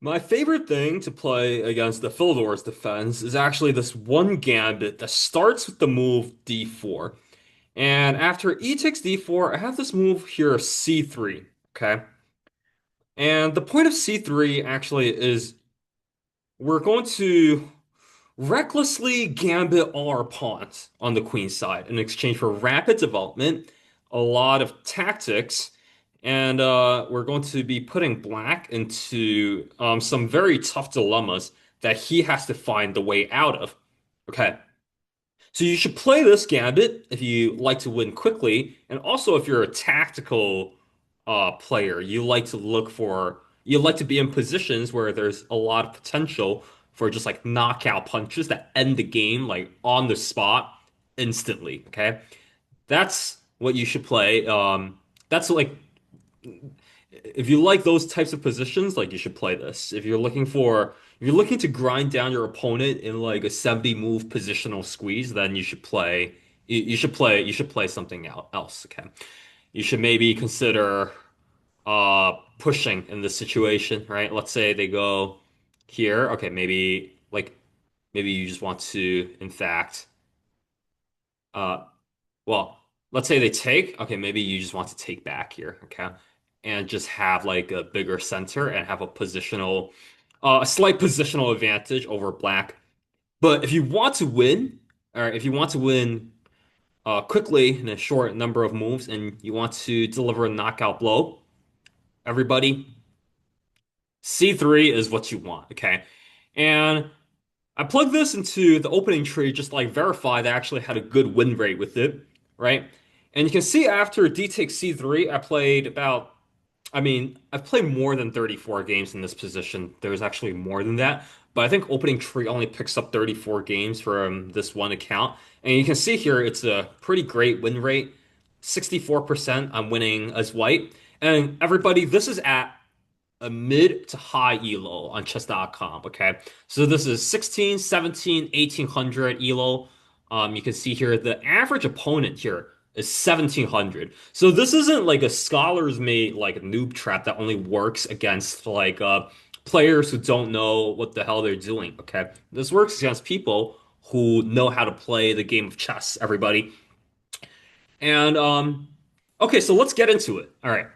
My favorite thing to play against the Philidor's defense is actually this one gambit that starts with the move d4. And after e takes d4, I have this move here, c3. Okay. And the point of c3 actually is we're going to recklessly gambit all our pawns on the queen side in exchange for rapid development, a lot of tactics, and we're going to be putting black into some very tough dilemmas that he has to find the way out of. Okay. So you should play this gambit if you like to win quickly, and also if you're a tactical player, you like to be in positions where there's a lot of potential for just like knockout punches that end the game like on the spot instantly. Okay, that's what you should play. That's like if you like those types of positions, like you should play this. If you're looking to grind down your opponent in like a 70 move positional squeeze, then you should play something else, okay? You should maybe consider pushing in this situation, right? Let's say they go here. Okay, maybe you just want to in fact uh well, let's say they take. Okay, maybe you just want to take back here, okay? And just have like a bigger center and have a slight positional advantage over black. But if you want to win, or if you want to win quickly in a short number of moves and you want to deliver a knockout blow, everybody, C3 is what you want, okay? And I plugged this into the opening tree just like verify that I actually had a good win rate with it, right? And you can see after D takes C3, I've played more than 34 games in this position. There's actually more than that, but I think opening tree only picks up 34 games from this one account. And you can see here it's a pretty great win rate. 64% I'm winning as white. And everybody, this is at a mid to high elo on chess.com. Okay. So this is 16, 17, 1800 elo. You can see here the average opponent here is 1700. So this isn't like a scholar's made like noob trap that only works against players who don't know what the hell they're doing. Okay. This works against people who know how to play the game of chess, everybody. And okay, so let's get into it. All right.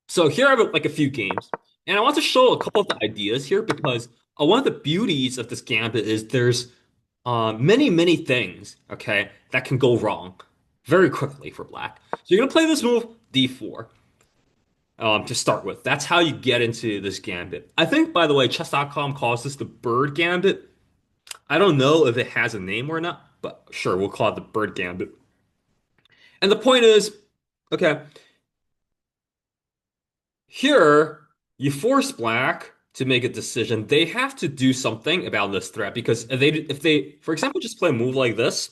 So here I have like a few games, and I want to show a couple of the ideas here because one of the beauties of this gambit is there's many things, okay, that can go wrong very quickly for black. So you're gonna play this move d4 to start with. That's how you get into this gambit. I think, by the way, chess.com calls this the bird gambit. I don't know if it has a name or not, but sure, we'll call it the bird gambit. And the point is, okay. Here, you force black to make a decision. They have to do something about this threat because if they, for example, just play a move like this,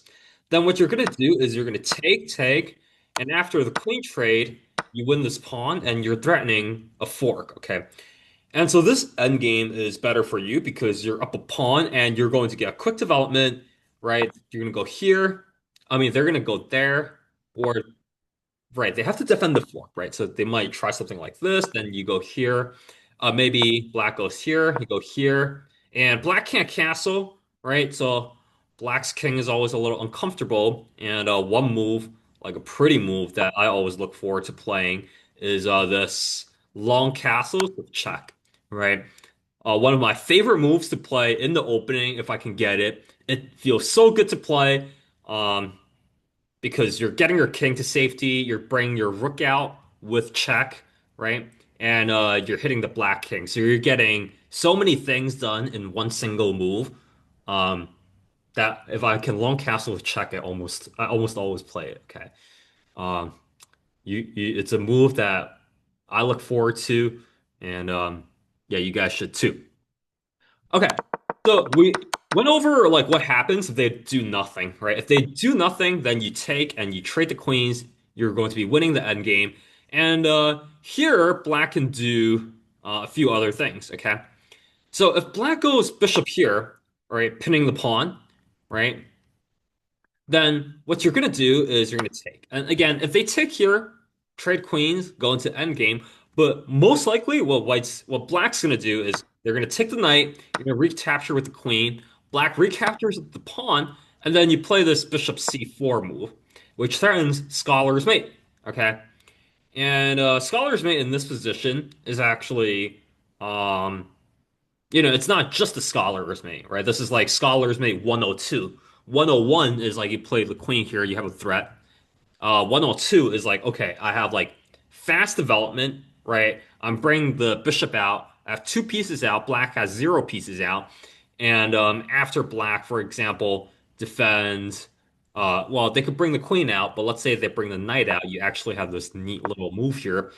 then what you're going to do is you're going to take, and after the queen trade, you win this pawn and you're threatening a fork, okay? And so this endgame is better for you because you're up a pawn and you're going to get a quick development, right? You're going to go here. I mean, they're going to go there, or right, they have to defend the fork, right? So they might try something like this. Then you go here. Maybe black goes here. You go here, and black can't castle, right? So black's king is always a little uncomfortable. And one move, like a pretty move that I always look forward to playing, is this long castle with check, right? One of my favorite moves to play in the opening if I can get it. It feels so good to play. Because you're getting your king to safety, you're bringing your rook out with check, right? And you're hitting the black king. So you're getting so many things done in one single move. Um, that if I can long castle with check, I almost always play it. Okay. Um, it's a move that I look forward to, and yeah, you guys should too. Okay. So we went over like what happens if they do nothing, right? If they do nothing, then you take and you trade the queens. You're going to be winning the end game. And here, black can do a few other things, okay? So if black goes bishop here, right, pinning the pawn, right? Then what you're going to do is you're going to take. And again, if they take here, trade queens, go into endgame. But most likely, what black's going to do is They're going to take the knight, you're going to recapture with the queen, black recaptures the pawn, and then you play this bishop c4 move, which threatens scholar's mate. Okay? And scholar's mate in this position is actually, um, it's not just a scholar's mate, right? This is like scholar's mate 102. 101 is like you play the queen here, you have a threat. 102 is like, okay, I have like fast development, right? I'm bringing the bishop out. I have two pieces out. Black has zero pieces out. And after black, for example, defends, well, they could bring the queen out, but let's say they bring the knight out. You actually have this neat little move here.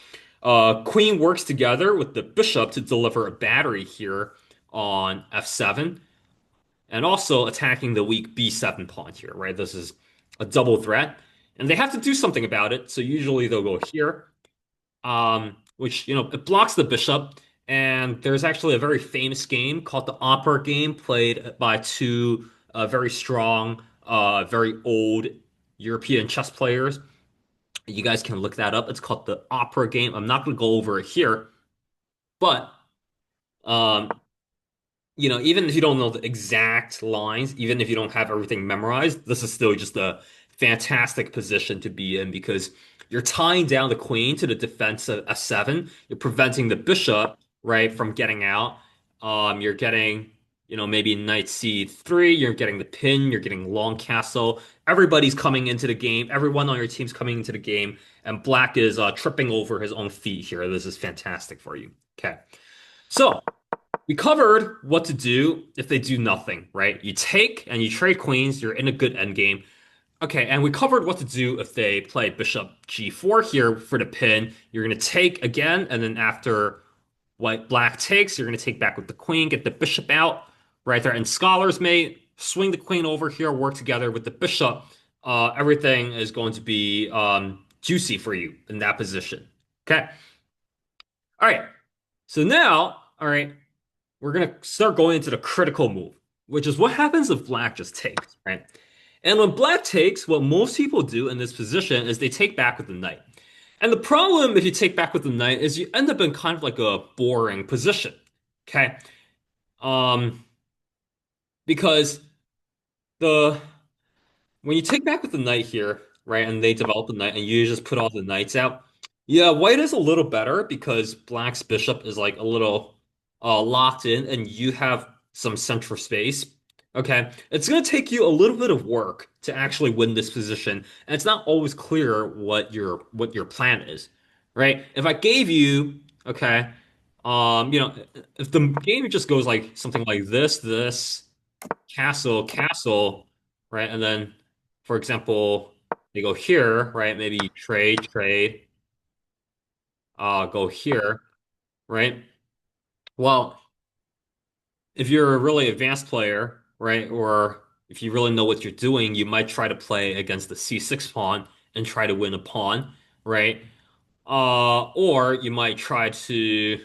Queen works together with the bishop to deliver a battery here on f7 and also attacking the weak b7 pawn here, right? This is a double threat, and they have to do something about it. So usually they'll go here, which it blocks the bishop. And there's actually a very famous game called the Opera game, played by two very strong, very old European chess players. You guys can look that up. It's called the Opera game. I'm not going to go over it here, but um, even if you don't know the exact lines, even if you don't have everything memorized, this is still just a fantastic position to be in because you're tying down the queen to the defense of f7. You're preventing the bishop, right, from getting out. You're getting, maybe knight c3. You're getting the pin. You're getting long castle. Everybody's coming into the game. Everyone on your team's coming into the game, and black is tripping over his own feet here. This is fantastic for you. Okay, so we covered what to do if they do nothing, right? You take and you trade queens, you're in a good endgame. Okay, and we covered what to do if they play bishop g4 here for the pin. You're going to take again, and then after white black takes, you're going to take back with the queen, get the bishop out right there. And scholars may swing the queen over here, work together with the bishop. Everything is going to be juicy for you in that position. Okay. All right. So now, all right, we're gonna start going into the critical move, which is what happens if black just takes, right? And when black takes, what most people do in this position is they take back with the knight. And the problem if you take back with the knight is you end up in kind of like a boring position, okay? Um, because the when you take back with the knight here, right, and they develop the knight, and you just put all the knights out, yeah, white is a little better because black's bishop is like a little locked in, and you have some central space. Okay, it's going to take you a little bit of work to actually win this position, and it's not always clear what your plan is, right? If I gave you, okay, if the game just goes like something like this, castle, castle, right? And then, for example, they go here, right? Maybe trade, trade, go here, right? Well, if you're a really advanced player, right, or if you really know what you're doing, you might try to play against the c6 pawn and try to win a pawn, right? Or you might try to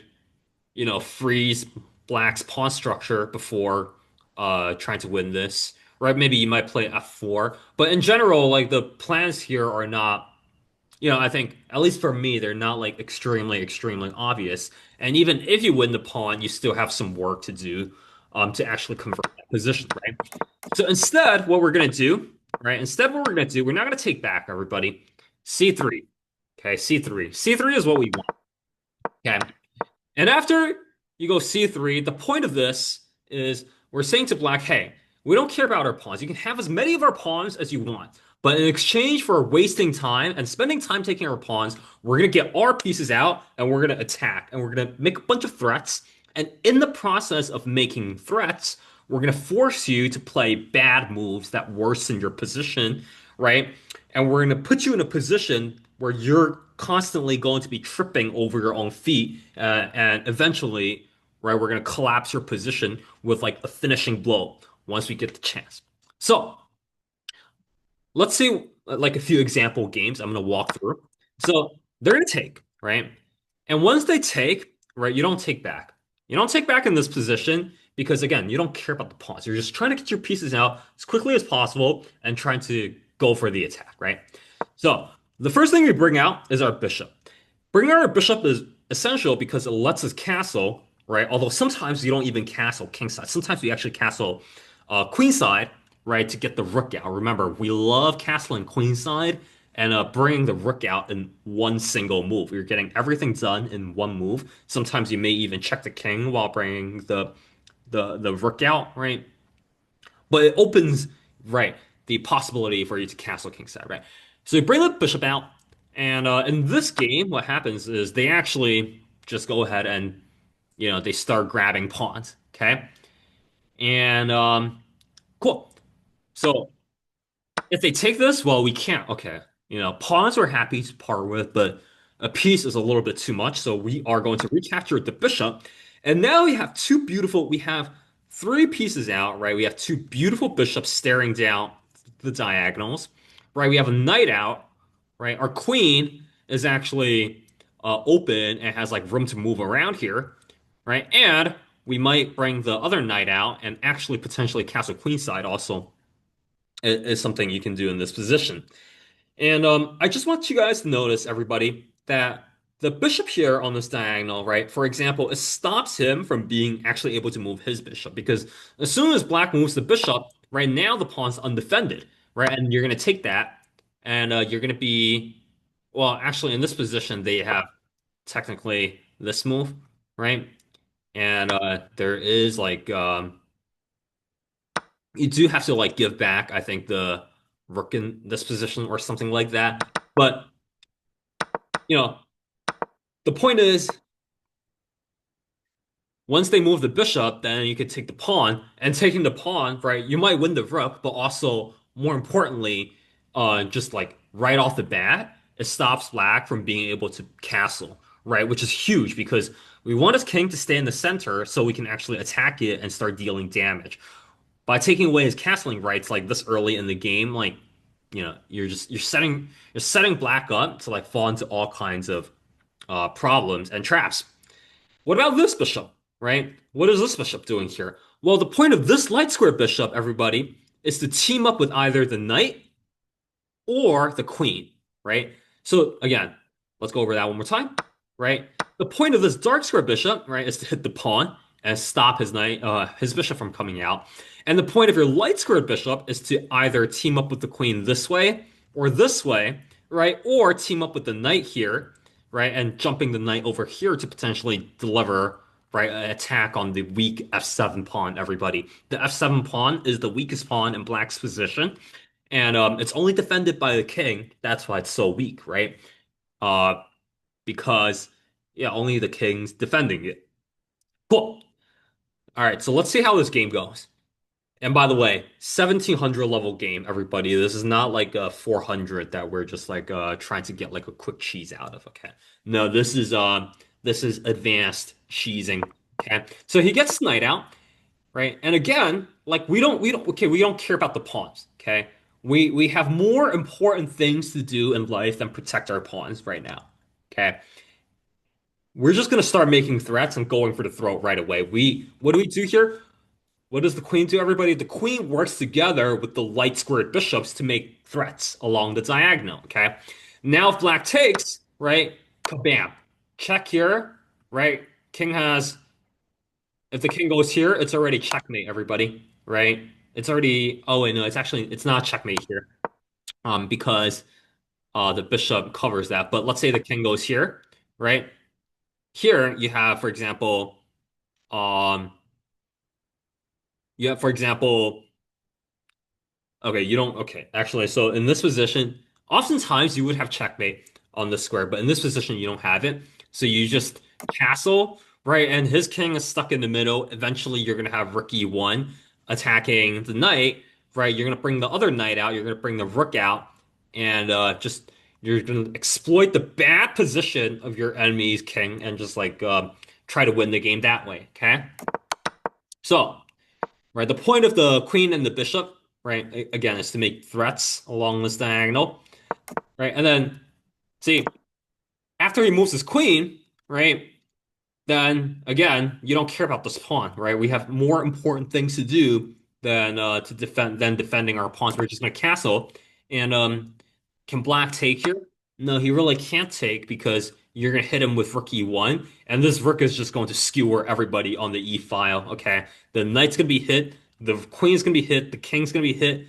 freeze black's pawn structure before trying to win this. Right? Maybe you might play f4. But in general, like the plans here are not, I think, at least for me, they're not like extremely, extremely obvious. And even if you win the pawn, you still have some work to do to actually convert that position, right? So instead, what we're gonna do, right? Instead, what we're gonna do, we're not gonna take back, everybody. C3. Okay, C3. C3 is what we want. Okay. And after you go c3, the point of this is we're saying to black, hey, we don't care about our pawns. You can have as many of our pawns as you want. But in exchange for wasting time and spending time taking our pawns, we're going to get our pieces out and we're going to attack and we're going to make a bunch of threats. And in the process of making threats, we're going to force you to play bad moves that worsen your position, right? And we're going to put you in a position where you're constantly going to be tripping over your own feet, and eventually, right, we're going to collapse your position with like a finishing blow once we get the chance. So let's say like a few example games I'm going to walk through. So they're going to take, right? And once they take, right, you don't take back. You don't take back in this position because again, you don't care about the pawns. You're just trying to get your pieces out as quickly as possible and trying to go for the attack, right? So the first thing we bring out is our bishop. Bringing our bishop is essential because it lets us castle, right? Although sometimes you don't even castle kingside. Sometimes we actually castle queenside, right, to get the rook out. Remember, we love castling queenside and bringing the rook out in one single move. You're getting everything done in one move. Sometimes you may even check the king while bringing the rook out, right? But it opens, right, the possibility for you to castle kingside, right? So you bring the bishop out, and in this game, what happens is they actually just go ahead and they start grabbing pawns, okay? And cool. So if they take this, well, we can't. Okay. Pawns we're happy to part with, but a piece is a little bit too much. So we are going to recapture the bishop. And now we have three pieces out, right? We have two beautiful bishops staring down the diagonals, right? We have a knight out, right? Our queen is actually open and has like room to move around here, right? And we might bring the other knight out and actually potentially castle queenside also is something you can do in this position. And I just want you guys to notice, everybody, that the bishop here on this diagonal, right? For example, it stops him from being actually able to move his bishop because as soon as black moves the bishop, right now the pawn's undefended, right? And you're going to take that, and you're going to be, well, actually in this position they have technically this move, right? And there is like you do have to like give back, I think, the rook in this position or something like that. But you know, the point is, once they move the bishop, then you could take the pawn, and taking the pawn, right? You might win the rook, but also more importantly, just like right off the bat, it stops black from being able to castle, right? Which is huge because we want his king to stay in the center so we can actually attack it and start dealing damage. By taking away his castling rights like this early in the game, like you're setting black up to like fall into all kinds of problems and traps. What about this bishop, right? What is this bishop doing here? Well, the point of this light square bishop, everybody, is to team up with either the knight or the queen, right? So again, let's go over that one more time, right? The point of this dark square bishop, right, is to hit the pawn and stop his bishop from coming out. And the point of your light square bishop is to either team up with the queen this way, right? Or team up with the knight here, right? And jumping the knight over here to potentially deliver, right, an attack on the weak f7 pawn, everybody. The f7 pawn is the weakest pawn in black's position. And it's only defended by the king. That's why it's so weak, right? Uh, because yeah, only the king's defending it. Cool. All right, so let's see how this game goes. And by the way, 1700 level game, everybody. This is not like a 400 that we're just like trying to get like a quick cheese out of. Okay, no, this is advanced cheesing. Okay, so he gets knight out. Right? And again, like we don't care about the pawns, okay? We have more important things to do in life than protect our pawns right now. Okay? We're just gonna start making threats and going for the throat right away. What do we do here? What does the queen do, everybody? The queen works together with the light squared bishops to make threats along the diagonal, okay? Now if black takes, right? Kabam. Check here, right? King has If the king goes here, it's already checkmate, everybody, right? It's already, oh wait, no, it's not checkmate here. Because the bishop covers that. But let's say the king goes here, right? Here you have, for example, um, for example, okay, you don't. Okay, actually, so in this position, oftentimes you would have checkmate on this square, but in this position you don't have it. So you just castle, right? And his king is stuck in the middle. Eventually, you're gonna have rook e1 attacking the knight, right? You're gonna bring the other knight out. You're gonna bring the rook out, and just you're gonna exploit the bad position of your enemy's king and just like try to win the game that way. Okay, so. Right, the point of the queen and the bishop, right, again, is to make threats along this diagonal, right? And then, see, after he moves his queen, right, then again, you don't care about this pawn, right? We have more important things to do than defending our pawns. We're just gonna castle. And can black take here? No, he really can't take because you're gonna hit him with rook e1, and this rook is just going to skewer everybody on the e file. Okay, the knight's gonna be hit, the queen's gonna be hit, the king's gonna be hit.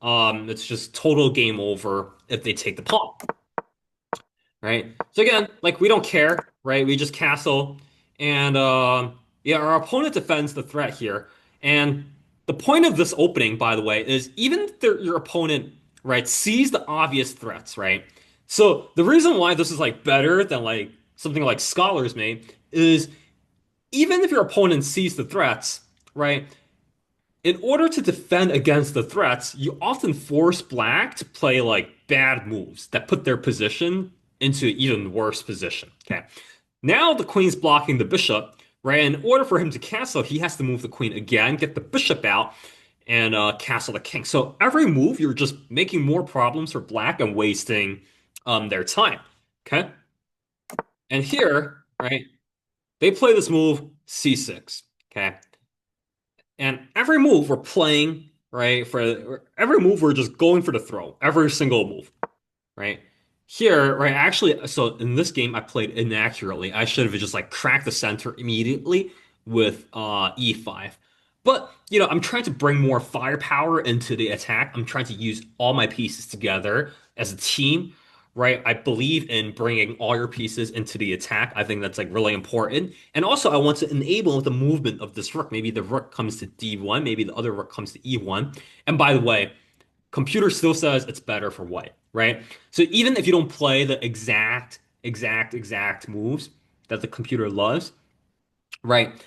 It's just total game over if they take the pawn, right? So again, like we don't care, right? We just castle, and yeah, our opponent defends the threat here. And the point of this opening, by the way, is even if your opponent, right, sees the obvious threats, right? So the reason why this is like better than like something like Scholars made is even if your opponent sees the threats, right? In order to defend against the threats, you often force black to play like bad moves that put their position into an even worse position. Okay. Now the queen's blocking the bishop, right? In order for him to castle, he has to move the queen again, get the bishop out, and castle the king. So every move, you're just making more problems for black and wasting their time. Okay. And here, right, they play this move c6. Okay. And every move we're playing, right? For every move we're just going for the throw. Every single move, right? Here, right? Actually, so in this game I played inaccurately. I should have just like cracked the center immediately with e5. But, I'm trying to bring more firepower into the attack. I'm trying to use all my pieces together as a team, right? I believe in bringing all your pieces into the attack. I think that's like really important. And also, I want to enable the movement of this rook. Maybe the rook comes to d1, maybe the other rook comes to e1. And by the way, computer still says it's better for white, right? So even if you don't play the exact moves that the computer loves, right?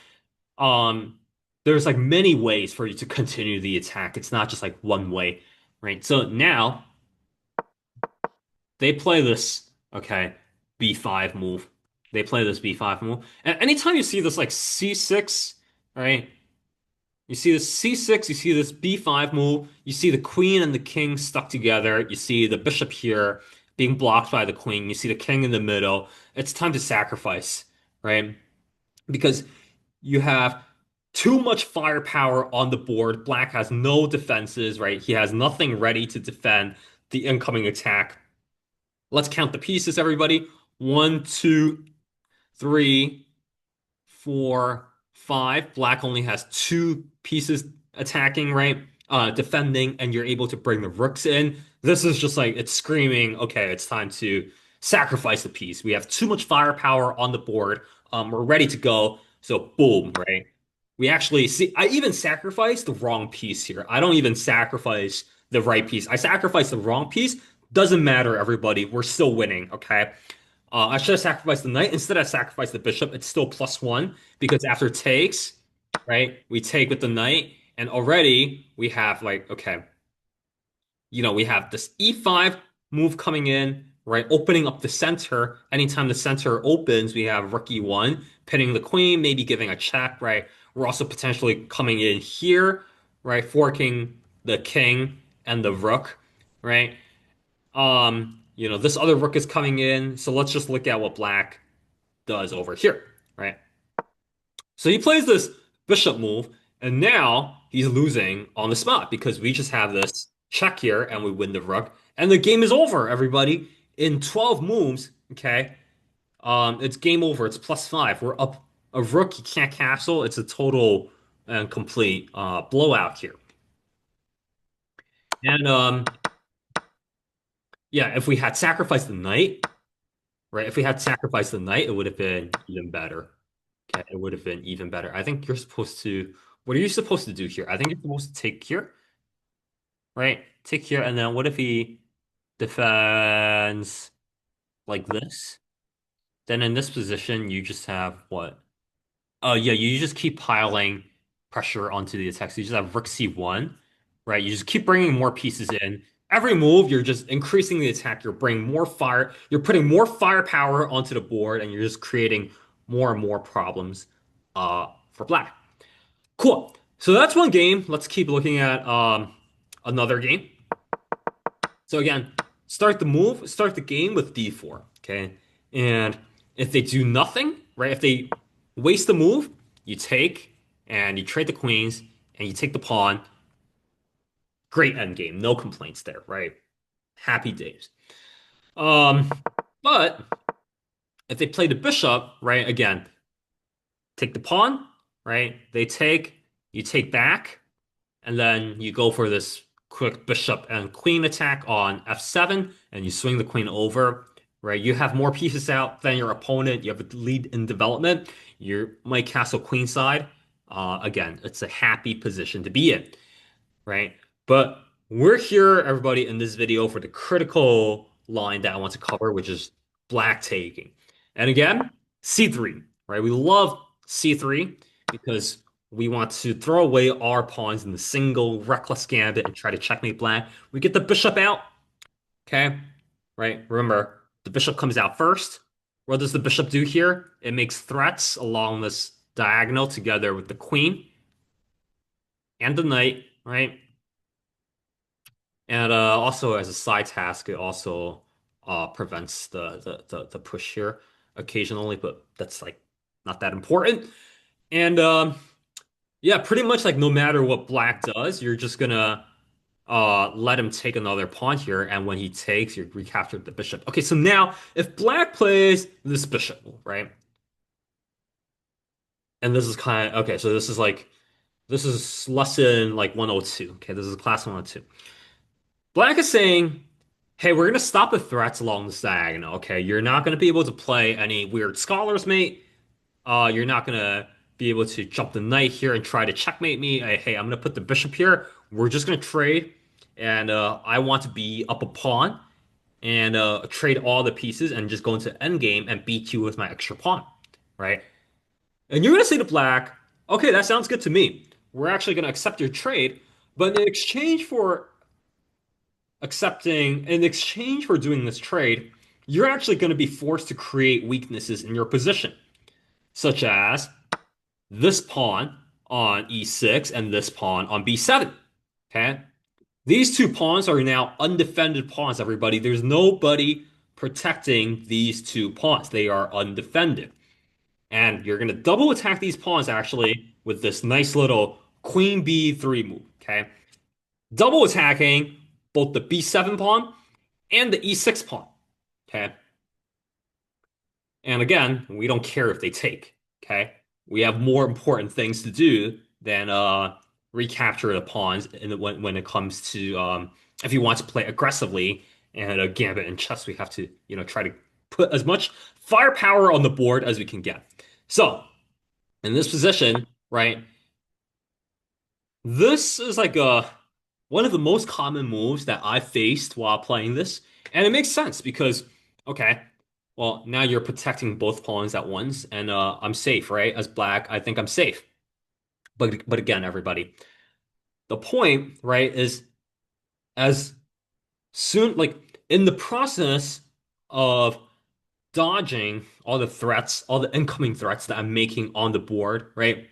Um, there's like many ways for you to continue the attack. It's not just like one way, right? So now they play this, okay, b5 move. They play this b5 move. And anytime you see this like c6, right? You see this c6, you see this b5 move, you see the queen and the king stuck together, you see the bishop here being blocked by the queen, you see the king in the middle. It's time to sacrifice, right? Because you have too much firepower on the board. Black has no defenses, right? He has nothing ready to defend the incoming attack. Let's count the pieces, everybody. One, two, three, 4, 5. Black only has two pieces attacking, right? Defending, and you're able to bring the rooks in. This is just like it's screaming, okay, it's time to sacrifice the piece. We have too much firepower on the board. We're ready to go. So boom, right? We actually see, I even sacrificed the wrong piece here. I don't even sacrifice the right piece. I sacrificed the wrong piece. Doesn't matter, everybody. We're still winning, okay? I should have sacrificed the knight. Instead, I sacrificed the bishop. It's still +1 because after takes, right, we take with the knight, and already we have like, okay, we have this e5 move coming in, right, opening up the center. Anytime the center opens, we have rook e1, pinning the queen, maybe giving a check, right? We're also potentially coming in here, right, forking the king and the rook, right? This other rook is coming in, so let's just look at what black does over here, right? So he plays this bishop move, and now he's losing on the spot because we just have this check here and we win the rook, and the game is over, everybody. In 12 moves, okay, it's game over. It's +5. We're up a rook. You can't castle. It's a total and complete blowout here. And yeah, if we had sacrificed the knight, right? If we had sacrificed the knight, it would have been even better. Okay, it would have been even better. I think you're supposed to. What are you supposed to do here? I think you're supposed to take here, right? Take here, and then what if he defends like this? Then in this position, you just have what? Oh, yeah, you just keep piling pressure onto the attack. So you just have rook c1, right? You just keep bringing more pieces in. Every move, you're just increasing the attack. You're bringing more fire. You're putting more firepower onto the board, and you're just creating more and more problems for black. Cool. So that's one game. Let's keep looking at another game. So again, start the game with d4, okay? And if they do nothing, right? If they waste the move, you take and you trade the queens and you take the pawn. Great end game. No complaints there, right? Happy days. Um, but If they play the bishop, right, again, take the pawn, right? They take, you take back, and then you go for this quick bishop and queen attack on f7, and you swing the queen over, right? You have more pieces out than your opponent. You have a lead in development. You might castle queenside. Again, it's a happy position to be in, right? But we're here, everybody, in this video for the critical line that I want to cover, which is black taking. And again, c3, right? We love c3 because we want to throw away our pawns in the single reckless gambit and try to checkmate black. We get the bishop out, okay? Right? Remember, the bishop comes out first. What does the bishop do here? It makes threats along this diagonal together with the queen and the knight, right? And also as a side task, it also prevents the push here occasionally, but that's like not that important. And yeah, pretty much like no matter what black does, you're just gonna let him take another pawn here, and when he takes, you recapture the bishop. Okay, so now if black plays this bishop, right? And this is kind of okay, so this is like this is lesson like 102. Okay, this is class 102. Black is saying, hey, we're going to stop the threats along this diagonal, okay? You're not going to be able to play any weird scholars mate. You're not going to be able to jump the knight here and try to checkmate me. Hey, I'm going to put the bishop here. We're just going to trade, and I want to be up a pawn and trade all the pieces and just go into endgame and beat you with my extra pawn, right? And you're going to say to black, okay, that sounds good to me. We're actually going to accept your trade, but in exchange for accepting in exchange for doing this trade, you're actually going to be forced to create weaknesses in your position, such as this pawn on e6 and this pawn on b7. Okay? These two pawns are now undefended pawns, everybody. There's nobody protecting these two pawns. They are undefended. And you're going to double attack these pawns actually with this nice little queen b3 move. Okay? Double attacking both the b7 pawn and the e6 pawn. Okay. And again, we don't care if they take. Okay. We have more important things to do than recapture the pawns when it comes to if you want to play aggressively and a gambit in chess, we have to, try to put as much firepower on the board as we can get. So in this position, right, this is like one of the most common moves that I faced while playing this. And it makes sense because, okay, well, now you're protecting both pawns at once, and I'm safe, right? As black, I think I'm safe. But again, everybody, the point, right, is as soon, like in the process of dodging all the threats, all the incoming threats that I'm making on the board, right?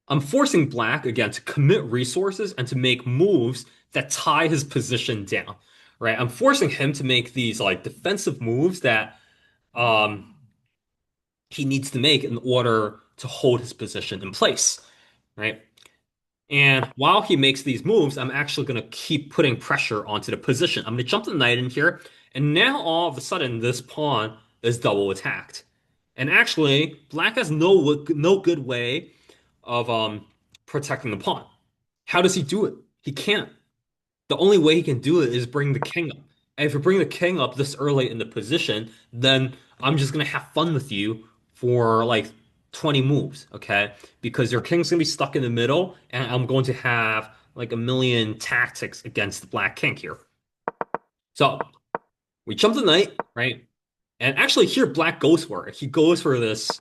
I'm forcing black again to commit resources and to make moves that tie his position down, right? I'm forcing him to make these like defensive moves that um he needs to make in order to hold his position in place, right? And while he makes these moves, I'm actually going to keep putting pressure onto the position. I'm going to jump the knight in here, and now all of a sudden this pawn is double attacked. And actually, black has no good way of protecting the pawn. How does he do it? He can't. The only way he can do it is bring the king up. And if you bring the king up this early in the position, then I'm just gonna have fun with you for like 20 moves, okay? Because your king's gonna be stuck in the middle, and I'm going to have like a million tactics against the black king here. So we jump the knight, right? And actually here black goes for it. He goes for this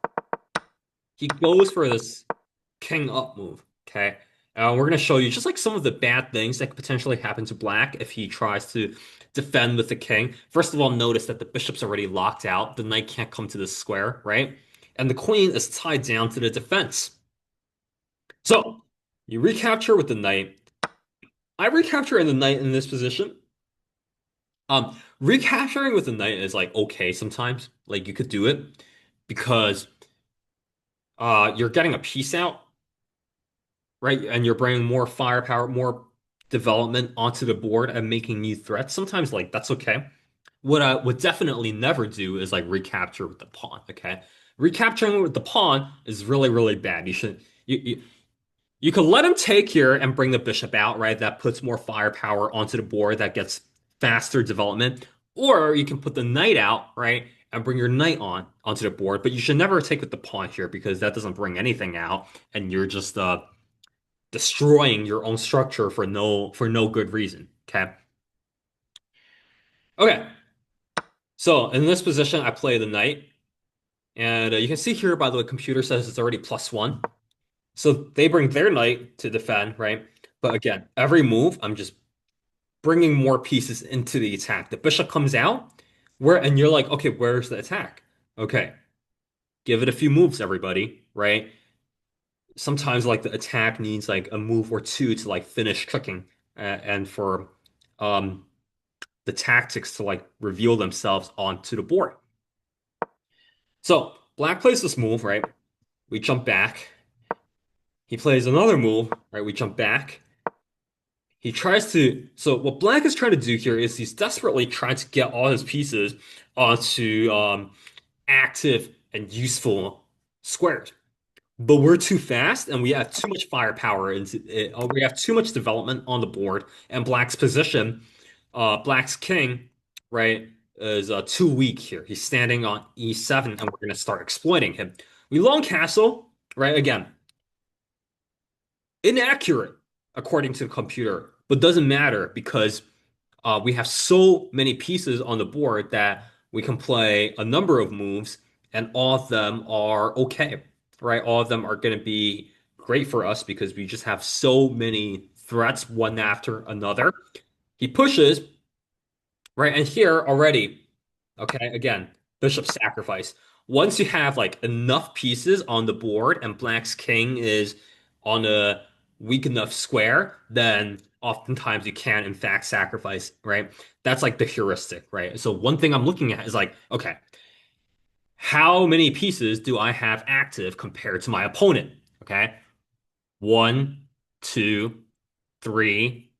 king up move. Okay. We're going to show you just like some of the bad things that could potentially happen to black if he tries to defend with the king. First of all, notice that the bishop's already locked out. The knight can't come to this square, right? And the queen is tied down to the defense. So you recapture with the knight. I recapture in the knight in this position. Recapturing with the knight is like okay sometimes. Like you could do it because you're getting a piece out, right? And you're bringing more firepower, more development onto the board and making new threats. Sometimes, like, that's okay. What I would definitely never do is like recapture with the pawn, okay? Recapturing with the pawn is really, really bad. You could let him take here and bring the bishop out, right? That puts more firepower onto the board, that gets faster development. Or you can put the knight out, right? And bring your knight onto the board, but you should never take with the pawn here because that doesn't bring anything out, and you're just destroying your own structure for no good reason. Okay. Okay. So in this position, I play the knight, and you can see here, by the way, computer says it's already +1. So they bring their knight to defend, right? But again, every move, I'm just bringing more pieces into the attack. The bishop comes out, and you're like, okay, where's the attack? Okay, give it a few moves, everybody, right? Sometimes like the attack needs like a move or two to like finish cooking, and for um the tactics to like reveal themselves onto the board. So black plays this move, right? We jump back. He plays another move, right? We jump back. He tries to. So what black is trying to do here is he's desperately trying to get all his pieces onto active and useful squares. But we're too fast and we have too much firepower into it. We have too much development on the board. And black's position, black's king, right, is too weak here. He's standing on e7 and we're going to start exploiting him. We long castle, right? Again, inaccurate according to the computer, but doesn't matter because we have so many pieces on the board that we can play a number of moves, and all of them are okay, right? All of them are going to be great for us because we just have so many threats one after another. He pushes, right? And here already, okay, again, bishop sacrifice. Once you have like enough pieces on the board and black's king is on a weak enough square, then oftentimes you can in fact sacrifice, right? That's like the heuristic, right? So one thing I'm looking at is like, okay, how many pieces do I have active compared to my opponent? Okay. One, two, three,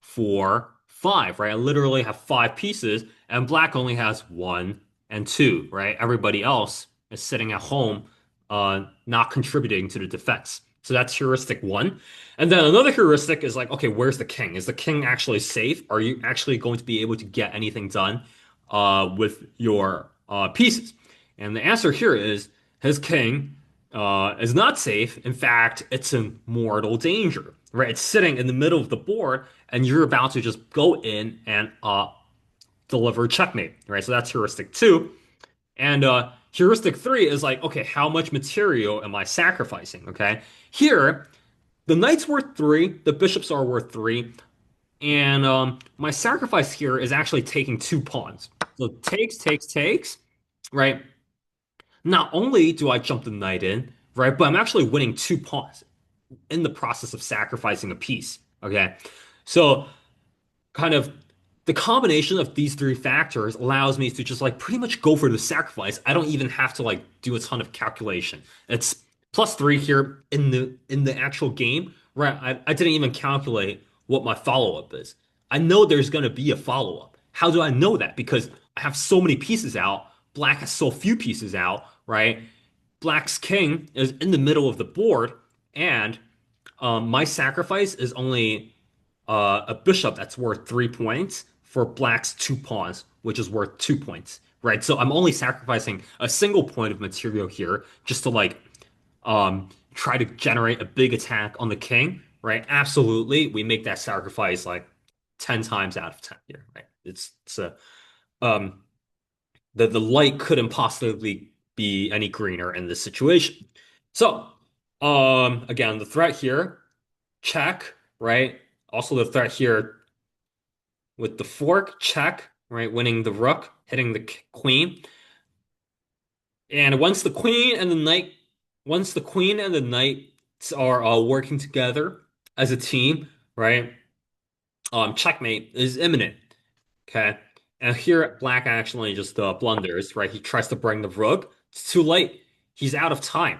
4, 5, right? I literally have 5 pieces, and black only has 1 and 2, right? Everybody else is sitting at home, not contributing to the defense. So that's heuristic one. And then another heuristic is like, okay, where's the king? Is the king actually safe? Are you actually going to be able to get anything done with your pieces? And the answer here is his king is not safe. In fact, it's in mortal danger, right? It's sitting in the middle of the board, and you're about to just go in and deliver checkmate, right? So that's heuristic two. And heuristic three is like, okay, how much material am I sacrificing? Okay, here the knight's worth 3, the bishops are worth 3, and my sacrifice here is actually taking 2 pawns. So takes, right? Not only do I jump the knight in, right, but I'm actually winning 2 pawns in the process of sacrificing a piece. Okay. So kind of the combination of these three factors allows me to just like pretty much go for the sacrifice. I don't even have to like do a ton of calculation. It's +3 here in the actual game, right? I didn't even calculate what my follow-up is. I know there's gonna be a follow-up. How do I know that? Because I have so many pieces out. Black has so few pieces out, right? Black's king is in the middle of the board, and my sacrifice is only a bishop that's worth 3 points for black's 2 pawns, which is worth 2 points, right? So I'm only sacrificing a single point of material here just to like try to generate a big attack on the king, right? Absolutely, we make that sacrifice like 10 times out of 10 here, right? It's a um the light couldn't possibly be any greener in this situation. So again, the threat here, check, right? Also the threat here with the fork, check, right? Winning the rook, hitting the queen. And once the queen and the knight are working together as a team, right? Checkmate is imminent. Okay. And here black actually just blunders, right? He tries to bring the rook. It's too late. He's out of time.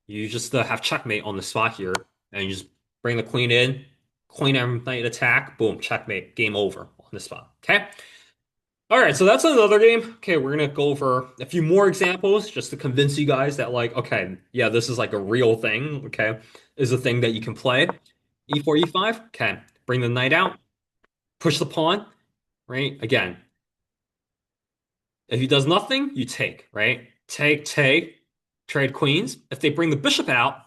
You just have checkmate on the spot here, and you just bring the queen in, queen and knight attack, boom, checkmate, game over on the spot. Okay. All right, so that's another game. Okay, we're gonna go over a few more examples just to convince you guys that like, okay, yeah, this is like a real thing. Okay, is a thing that you can play. E4, E5. Okay, bring the knight out, push the pawn. Right, again, if he does nothing, you take. Right, take, trade queens. If they bring the bishop out,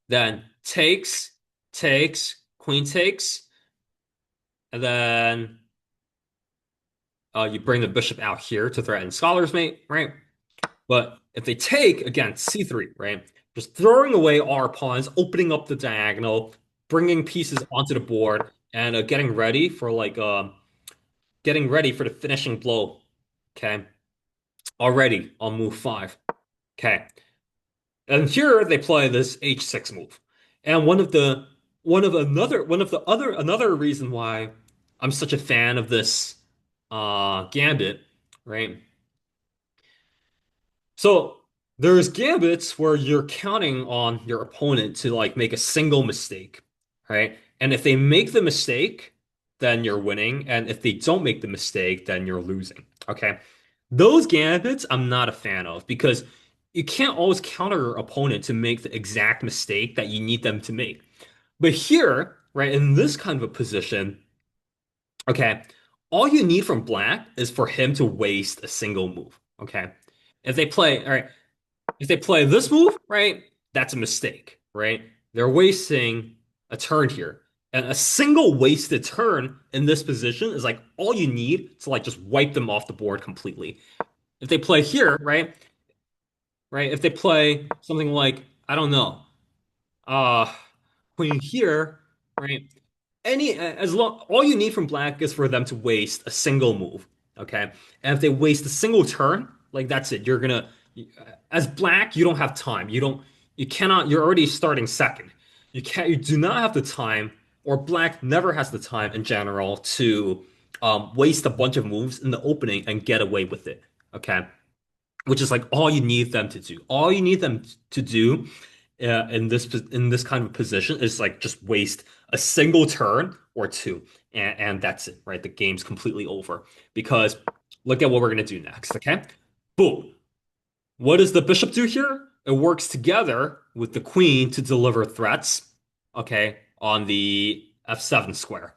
then takes, queen takes, and then you bring the bishop out here to threaten scholar's mate. Right. But if they take, again, c3, right? Just throwing away our pawns, opening up the diagonal, bringing pieces onto the board, and getting ready for the finishing blow. Okay, already on move five. Okay, and here they play this h6 move, and one of the other another reason why I'm such a fan of this gambit, right? So there's gambits where you're counting on your opponent to like make a single mistake, right? And if they make the mistake, then you're winning. And if they don't make the mistake, then you're losing. Okay. Those gambits I'm not a fan of because you can't always counter your opponent to make the exact mistake that you need them to make. But here, right, in this kind of a position, okay, all you need from black is for him to waste a single move. Okay. All right, if they play this move, right, that's a mistake, right? They're wasting a turn here. And a single wasted turn in this position is like all you need to like just wipe them off the board completely. If they play here, right? If they play something like, I don't know, uh queen here, right? Any as long all you need from black is for them to waste a single move, okay? And if they waste a single turn, like that's it. As black, you don't have time. You cannot, you're already starting second. You do not have the time, or black never has the time in general to waste a bunch of moves in the opening and get away with it, okay? Which is like all you need them to do. All you need them to do in this kind of position is like just waste a single turn or two, and that's it, right? The game's completely over because look at what we're gonna do next. Okay, boom. What does the bishop do here? It works together with the queen to deliver threats. Okay, on the f7 square.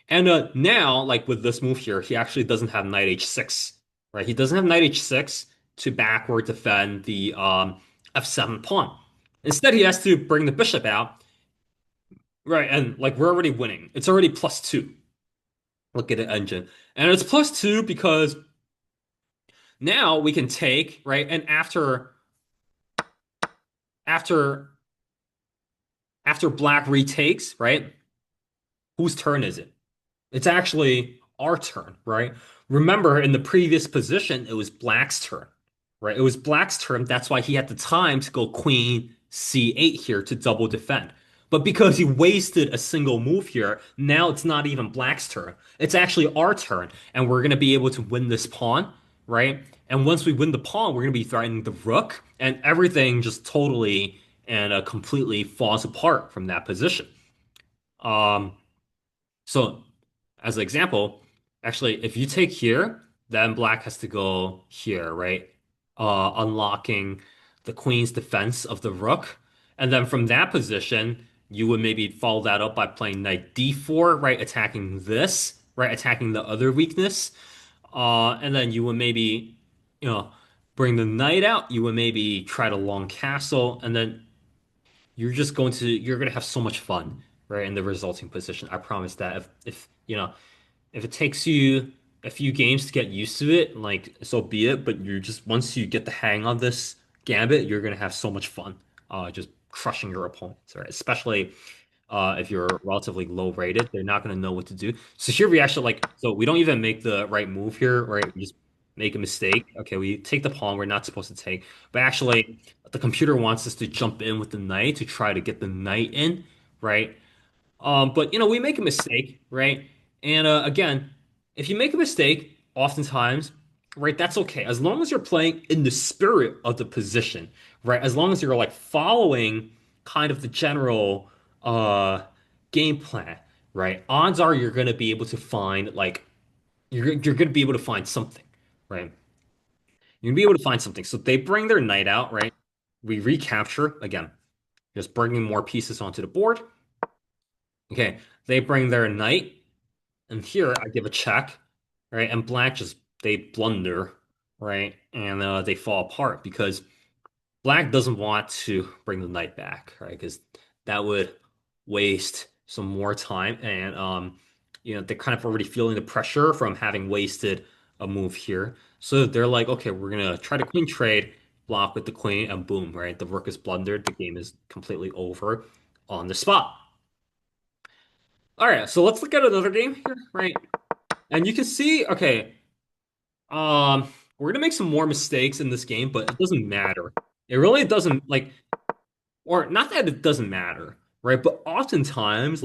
And now, like with this move here, he actually doesn't have knight h6, right? He doesn't have knight h6 to backward defend the f7 pawn. Instead, he has to bring the bishop out, right? And like we're already winning. It's already +2. Look at the engine. And it's +2 because now we can take, right? And after after black retakes, right? Whose turn is it? It's actually our turn, right? Remember, in the previous position, it was Black's turn, right? It was Black's turn. That's why he had the time to go Queen C8 here to double defend. But because he wasted a single move here, now it's not even Black's turn. It's actually our turn, and we're going to be able to win this pawn, right? And once we win the pawn, we're going to be threatening the rook, and everything just totally and completely falls apart from that position. Um, so, as an example, actually, if you take here, then black has to go here, right? Unlocking the queen's defense of the rook. And then from that position, you would maybe follow that up by playing knight d4, right? Attacking this, right? Attacking the other weakness. And then you would maybe, you know, bring the knight out. You would maybe try to long castle, and then you're gonna have so much fun, right, in the resulting position. I promise that if you know if it takes you a few games to get used to it, like so be it. But you're just once you get the hang of this gambit, you're gonna have so much fun, just crushing your opponents, right? Especially if you're relatively low rated, they're not going to know what to do. So here we actually so we don't even make the right move here, right? We just make a mistake. Okay, we take the pawn we're not supposed to take, but actually the computer wants us to jump in with the knight to try to get the knight in, right? But we make a mistake, right? And again, if you make a mistake, oftentimes, right, that's okay. As long as you're playing in the spirit of the position, right? As long as you're like following kind of the general uh game plan, right? Odds are you're gonna be able to find like you're gonna be able to find something, right? You're gonna be able to find something. So they bring their knight out, right? We recapture again, just bringing more pieces onto the board. Okay, they bring their knight, and here I give a check, right? And black just they blunder, right? And they fall apart because black doesn't want to bring the knight back, right? Because that would waste some more time, and they're kind of already feeling the pressure from having wasted a move here. So they're like, okay, we're gonna try to queen trade, block with the queen, and boom, right? The rook is blundered. The game is completely over on the spot. All right, so let's look at another game here, right? And you can see, okay, we're gonna make some more mistakes in this game, but it doesn't matter. It really doesn't like, or not that it doesn't matter, right? But oftentimes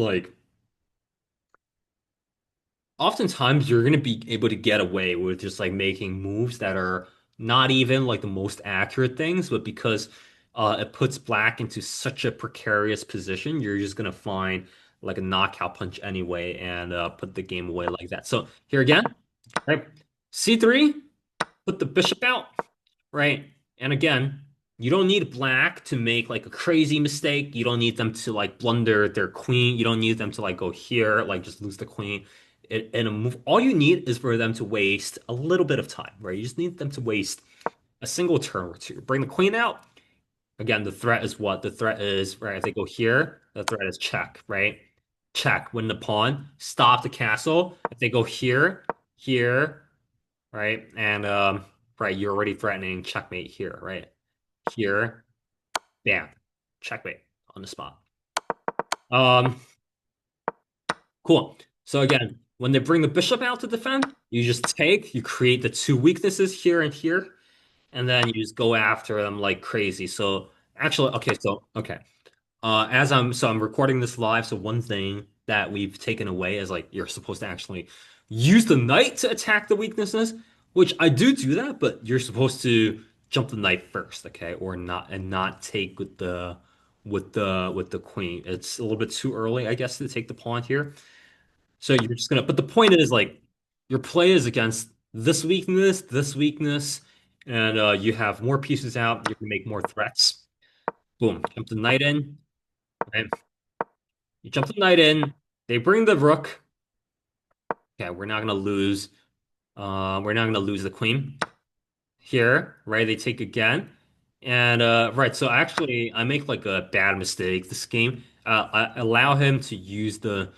you're gonna be able to get away with just like making moves that are not even like the most accurate things, but because it puts black into such a precarious position, you're just gonna find like a knockout punch anyway and put the game away like that. So here again, right? C3, put the bishop out. Right? And again, you don't need black to make like a crazy mistake. You don't need them to like blunder their queen. You don't need them to like go here, like just lose the queen in a move. All you need is for them to waste a little bit of time, right? You just need them to waste a single turn or two. Bring the queen out. Again, the threat is what? The threat is, right? If they go here, the threat is check, right? Check, win the pawn, stop the castle. If they go here, here, right? And right, you're already threatening checkmate here, right? Here, bam, checkmate on the spot. Um, cool. So again, when they bring the bishop out to defend, you just take, you create the two weaknesses here and here, and then you just go after them like crazy. So actually, okay. I'm recording this live, so one thing that we've taken away is like you're supposed to actually use the knight to attack the weaknesses, which I do that, but you're supposed to jump the knight first, okay, or not and not take with the queen. It's a little bit too early, I guess, to take the pawn here. So you're just gonna, but the point is like your play is against this weakness, and you have more pieces out. You can make more threats. Boom, jump the knight in. Right? You jump the knight in. They bring the rook. Okay, we're not gonna lose the queen here, right? They take again, and right. So actually, I make like a bad mistake this game. I allow him to use the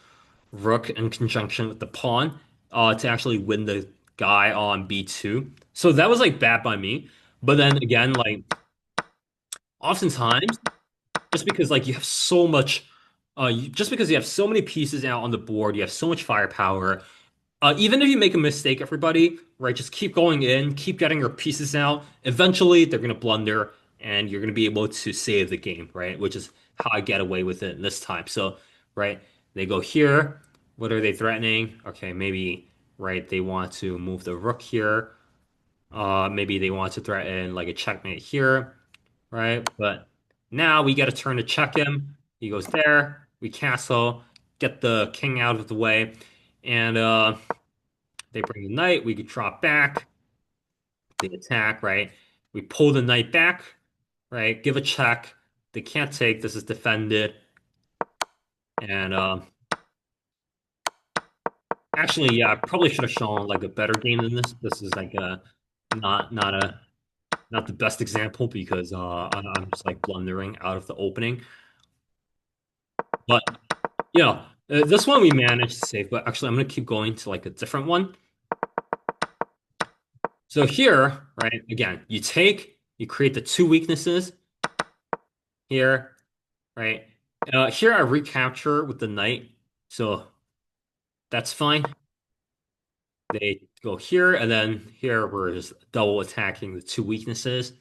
rook in conjunction with the pawn, to actually win the guy on B2. So that was like bad by me. But then again, like oftentimes, just because like you have so much, just because you have so many pieces out on the board, you have so much firepower. Even if you make a mistake, everybody, right, just keep going in, keep getting your pieces out. Eventually, they're gonna blunder, and you're gonna be able to save the game, right? Which is how I get away with it this time. So, right, they go here. What are they threatening? Okay, maybe, right, they want to move the rook here. Maybe they want to threaten like a checkmate here, right? But now we get a turn to check him. He goes there. We castle, get the king out of the way, and they bring the knight. We could drop back. They attack, right? We pull the knight back, right? Give a check. They can't take. This is defended. And actually, yeah, I probably should have shown like a better game than this. This is like not not a not the best example because I'm just like blundering out of the opening. But this one we managed to save. But actually, I'm gonna keep going to like a different one. So here, right, again, you create the two weaknesses here, right? Here I recapture with the knight, so that's fine. They go here, and then here we're just double attacking the two weaknesses.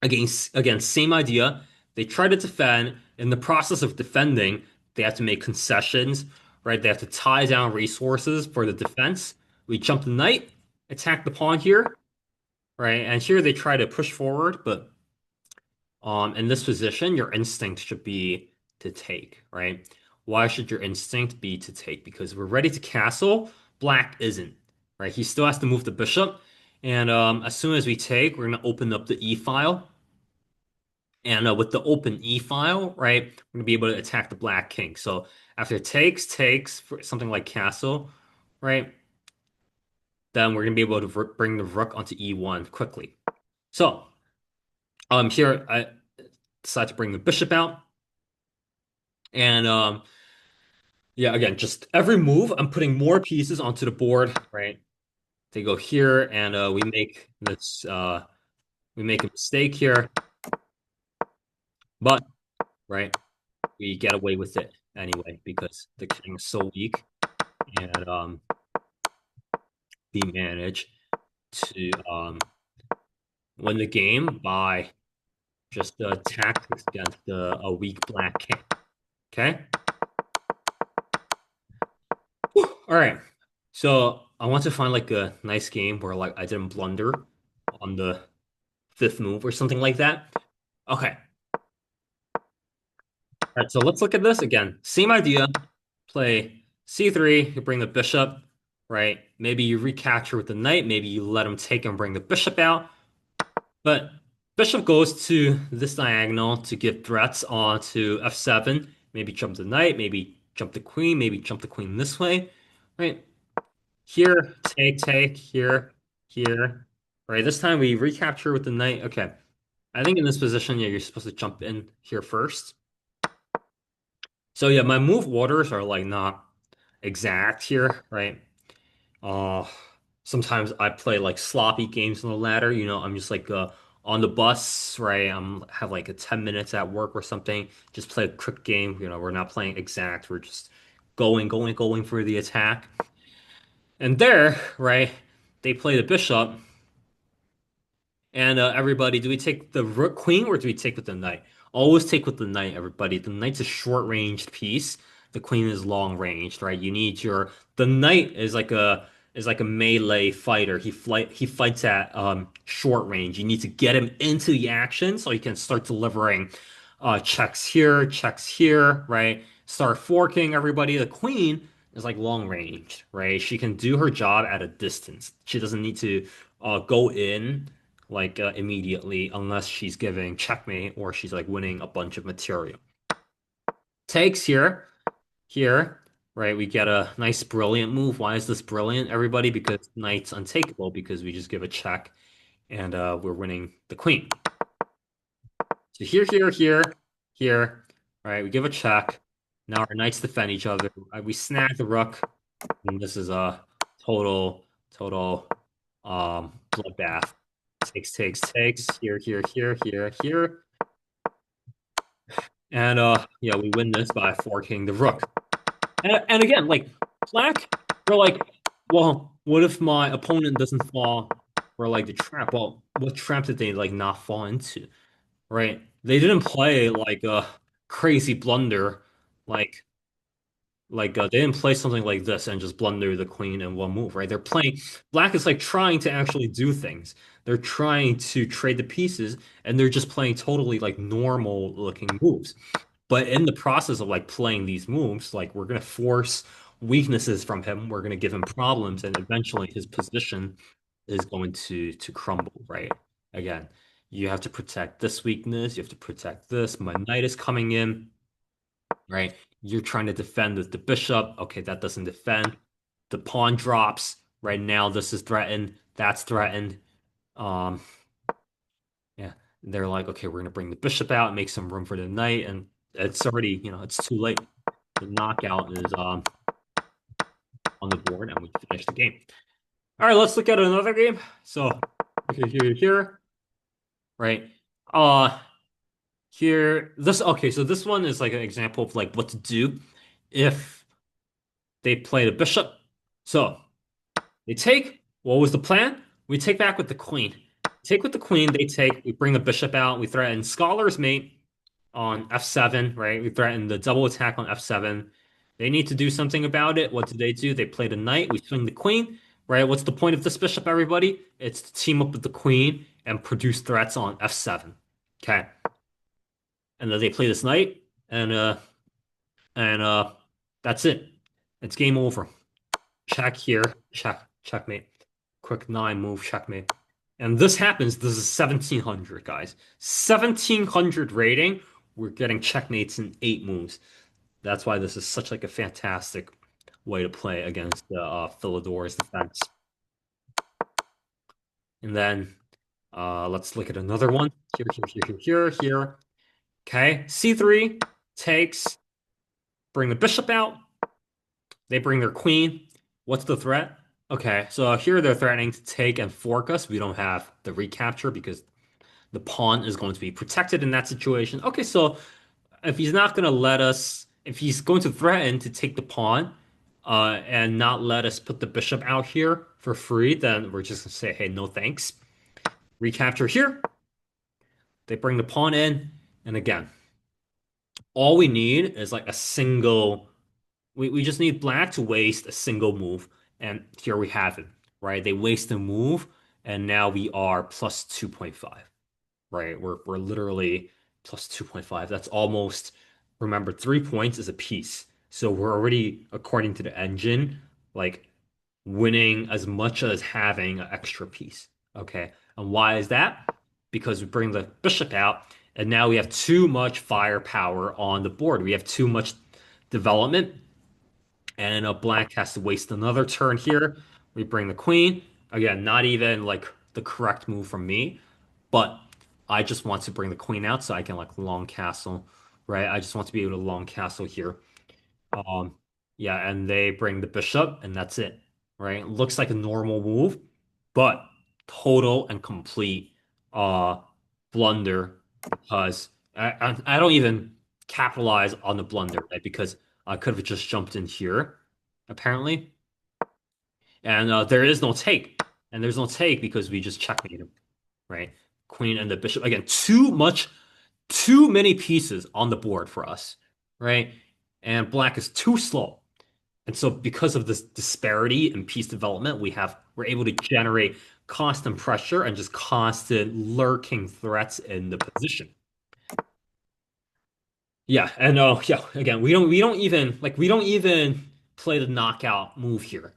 Again, same idea. They try to defend. In the process of defending, they have to make concessions, right? They have to tie down resources for the defense. We jump the knight, attack the pawn here, right? And here they try to push forward, but in this position, your instinct should be to take, right? why should your instinct be to take? Because we're ready to castle. Black isn't, right? He still has to move the bishop. And as soon as we take, we're going to open up the E file. And with the open E file, right, we're going to be able to attack the black king. So after takes for something like castle, right, then we're going to be able to bring the rook onto E1 quickly. So here I decide to bring the bishop out. And yeah, again, just every move, I'm putting more pieces onto the board, right? They go here, and we make a mistake here, but right, we get away with it anyway because the king is so weak, and we manage to win the game by just tactics against a weak black king. Okay. All right. So I want to find like a nice game where like I didn't blunder on the fifth move or something like that. Okay. All right. So let's look at this again. Same idea. Play C3. You bring the bishop, right? Maybe you recapture with the knight. Maybe you let him take and bring the bishop out. But bishop goes to this diagonal to give threats onto F7. Maybe jump the knight. Maybe jump the queen. Maybe jump the queen this way, right? Here, take, here. Right, this time we recapture with the knight. Okay. I think in this position, yeah, you're supposed to jump in here first. So yeah, my move orders are like not exact here, right? Uh Sometimes I play like sloppy games on the ladder, I'm just like on the bus, right? I'm have like a 10 minutes at work or something. Just play a quick game, we're not playing exact. We're just going for the attack. And there, right, they play the bishop. And everybody, do we take the rook queen or do we take with the knight? Always take with the knight, everybody. The knight's a short-ranged piece. The queen is long-ranged, right? The knight is like a melee fighter. He fights at short range. You need to get him into the action so he can start delivering checks here, right? Start forking everybody. The queen is like long range, right? She can do her job at a distance. She doesn't need to go in like immediately unless she's giving checkmate or she's like winning a bunch of material. Takes here, right? We get a nice brilliant move. Why is this brilliant, everybody? Because knight's untakeable because we just give a check and we're winning the queen. So here, right? We give a check. Now our knights defend each other. We snag the rook, and this is a total bloodbath. Takes. Here. And yeah, we win this by forking the rook. And again, like black, we're like, well, what if my opponent doesn't fall for like the trap? Well, what trap did they like not fall into? Right? They didn't play like a crazy blunder, like they didn't play something like this and just blunder the queen in one move, right? They're playing black is like trying to actually do things. They're trying to trade the pieces, and they're just playing totally like normal looking moves. But in the process of like playing these moves, like we're gonna force weaknesses from him. We're gonna give him problems, and eventually his position is going to crumble, right? Again, you have to protect this weakness. You have to protect this. My knight is coming in, right? You're trying to defend with the bishop. Okay, that doesn't defend. The pawn drops. Right now, this is threatened. That's threatened. Um, yeah, they're like, okay, we're gonna bring the bishop out, make some room for the knight, and it's already, it's too late. The knockout is on the board, and we finish the game. All right, let's look at another game. So, okay, here, right? Uh, okay, so this one is like an example of like what to do if they play the bishop. So they take. What was the plan? We take back with the queen. Take with the queen. They take. We bring the bishop out. We threaten scholar's mate on F7. Right. We threaten the double attack on F7. They need to do something about it. What do? They play the knight. We swing the queen. Right. What's the point of this bishop, everybody? It's to team up with the queen and produce threats on F7. Okay. And then they play this knight, and And that's it. It's game over. Check here. Checkmate. Quick nine move, checkmate. And this happens. This is 1700, guys. 1700 rating. We're getting checkmates in 8 moves. That's why this is such like a fantastic way to play against the Philidor's defense. And then let's look at another one. Here. Okay, C3 takes, bring the bishop out. They bring their queen. What's the threat? Okay, so here they're threatening to take and fork us. We don't have the recapture because the pawn is going to be protected in that situation. Okay, so if he's not going to let us, if he's going to threaten to take the pawn and not let us put the bishop out here for free, then we're just going to say, hey, no thanks. Recapture here. They bring the pawn in. And again, all we need is like a single. We just need black to waste a single move. And here we have it, right? They waste a move, and now we are plus 2.5, right? We're literally plus 2.5. That's almost, remember, 3 points is a piece. So we're already, according to the engine, like winning as much as having an extra piece. Okay. And why is that? Because we bring the bishop out, and now we have too much firepower on the board. We have too much development, and black has to waste another turn here. We bring the queen. Again, not even like the correct move from me, but I just want to bring the queen out so I can like long castle, right? I just want to be able to long castle here. Um, yeah, and they bring the bishop, and that's it, right? Looks like a normal move, but total and complete uh blunder because I don't even capitalize on the blunder, right? Because I could have just jumped in here, apparently, and there is no take, and there's no take because we just checkmate him, right? Queen and the bishop again, too many pieces on the board for us, right? And black is too slow. And so because of this disparity in piece development, we're able to generate constant pressure and just constant lurking threats in the position. Yeah, and yeah, again, we don't even play the knockout move here,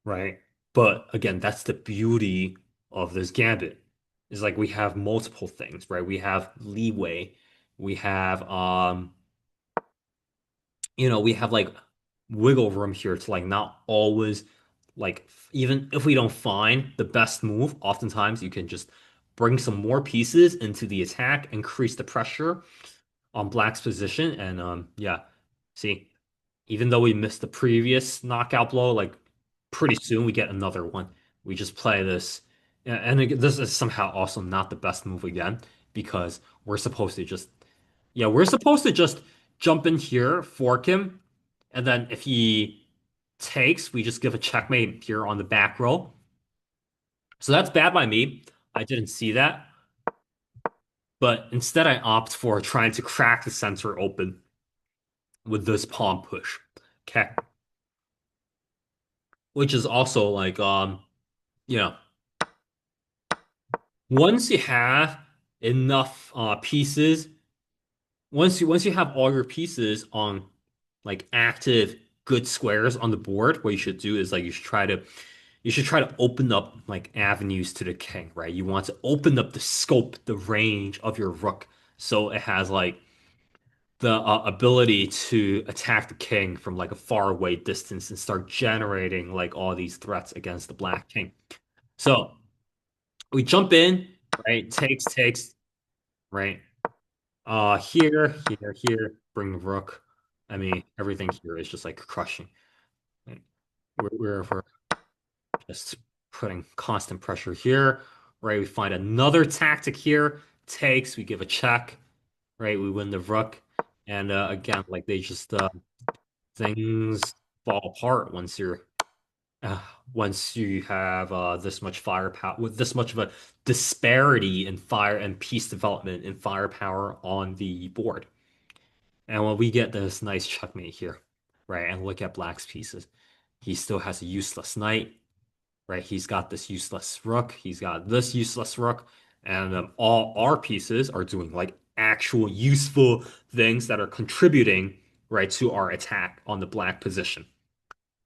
right? But again, that's the beauty of this gambit. Is like we have multiple things, right? We have leeway, we have we have like wiggle room here to like not always like even if we don't find the best move, oftentimes you can just bring some more pieces into the attack, increase the pressure on Black's position, and yeah, see, even though we missed the previous knockout blow, like pretty soon we get another one. We just play this, and this is somehow also not the best move again because we're supposed to just yeah, we're supposed to just jump in here, fork him, and then if he takes, we just give a checkmate here on the back row. So that's bad by me. I didn't see that. But instead, I opt for trying to crack the center open with this palm push. Okay. Which is also like, you know, once you have enough pieces, once you have all your pieces on like active good squares on the board, what you should do is like you should try to open up like avenues to the king, right? You want to open up the scope, the range of your rook, so it has like the ability to attack the king from like a far away distance and start generating like all these threats against the black king. So we jump in, right? Takes, right? Here, bring the rook. I mean, everything here is just like crushing. Right? We're just putting constant pressure here, right? We find another tactic here, takes, we give a check, right? We win the rook. And again, like they just things fall apart uh, once you have this much firepower with this much of a disparity in fire and piece development and firepower on the board. And when we get this nice checkmate here, right, and look at Black's pieces, he still has a useless knight, right? He's got this useless rook, he's got this useless rook, and all our pieces are doing like actual useful things that are contributing, right, to our attack on the black position.